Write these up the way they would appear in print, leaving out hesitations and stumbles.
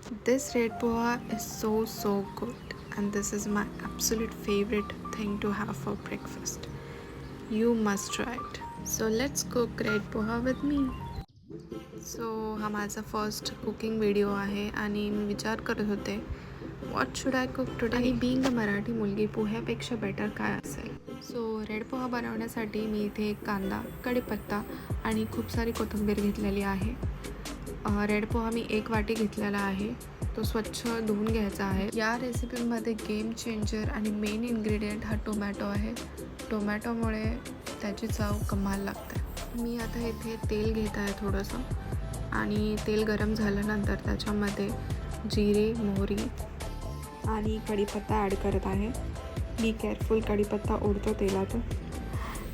This red poha is so good, and this is my absolute favorite thing to have for breakfast. You must try it. So let's cook red poha with me. So हा माझा first cooking video आहे आणि मी विचार करत होते what should I cook today, आणि being a Marathi मुलगी पोह्यापेक्षा better काय असेल. सो रेड पोहा बनवण्यासाठी मी इथे कांदा, कढीपत्ता आणि खूप सारी कोथिंबीर घेतलेली आहे. रेड पोहा मी 1 वाटी घेतलेला आहे. तो स्वच्छ धुवून घ्यायचा आहे. या रेसिपीमध्ये गेम चेंजर आणि मेन इन्ग्रेडियंट हा टोमॅटो आहे. टोमॅटोमुळे त्याची चव कमाल लागते. मी आता इथे तेल घेत आहे थोडंसं, आणि तेल गरम झाल्यानंतर त्याच्यामध्ये जिरे, मोहरी आणि कढीपत्ता ॲड करत आहे. बी केअरफुल, कढीपत्ता उडतो तेलातून.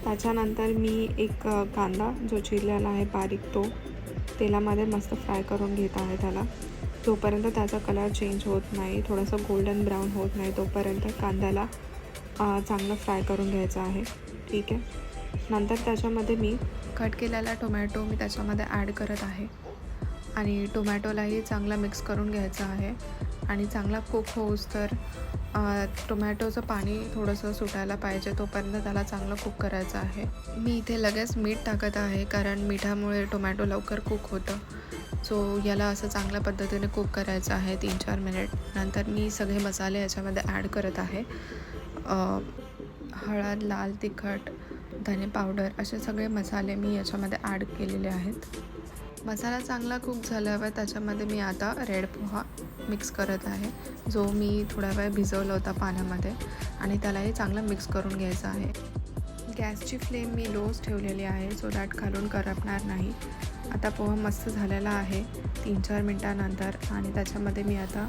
त्याच्यानंतर मी एक कांदा जो चिरलेला आहे बारीक, तो तेलामध्ये मस्त फ्राय करून घेत आहे त्याला. जोपर्यंत त्याचा कलर चेंज होत नाही, थोडंसं गोल्डन ब्राऊन होत नाही, तोपर्यंत कांद्याला चांगलं फ्राय करून घ्यायचं आहे. ठीक आहे. नंतर त्याच्यामध्ये मी कट केलेला टोमॅटो मी त्याच्यामध्ये ॲड करत आहे, आणि टोमॅटोलाही चांगला मिक्स करून घ्यायचं आहे. आणि चांगला कुक होऊस तर टोमॅटोचं पाणी थोडंसं सुटायला पाहिजे, तोपर्यंत त्याला चांगलं कुक करायचं आहे. मी इथे लगेच मीठ टाकत आहे, कारण मिठामुळे टोमॅटो लवकर कुक होतं. सो याला असं चांगल्या पद्धतीने कुक करायचं आहे 3-4 मिनिट. नंतर मी सगळे मसाले याच्यामध्ये ॲड करत आहे. हळद, लाल तिखट, धने पावडर असे सगळे मसाले मी याच्यामध्ये ॲड केलेले आहेत. मसाला चांगला कुक झाल्यावर त्याच्यामध्ये मी आता रेड पोहा मिक्स करत आहे, जो मी थोडा वेळ भिजवला होता पाण्यामध्ये, आणि त्यालाही चांगलं मिक्स करून घ्यायचं आहे. गॅसची फ्लेम मी लोच ठेवलेली आहे, सो दॅट खालून करपणार नाही. आता पोहा मस्त झालेला आहे 3-4 मिनटानंतर, आणि त्याच्यामध्ये मी आता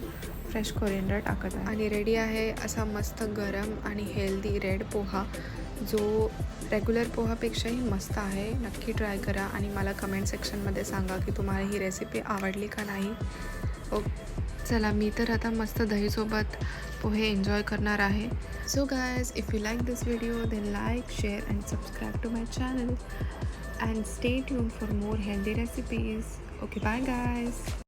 फ्रेश कोरिएंडर टाकत आहे. आणि रेडी आहे असा मस्त गरम आणि हेल्दी रेड पोहा, जो रेग्युलर पोहापेक्षाही मस्त आहे. नक्की ट्राय करा आणि मला कमेंट सेक्शनमध्ये सांगा की तुम्हाला ही रेसिपी आवडली का नाही. चला, मी तर आता मस्त दहीसोबत पोहे एन्जॉय करणार आहे. So guys, if you like this video then like, share and subscribe to my channel, and stay tune for more healthy recipes. Okay, bye guys.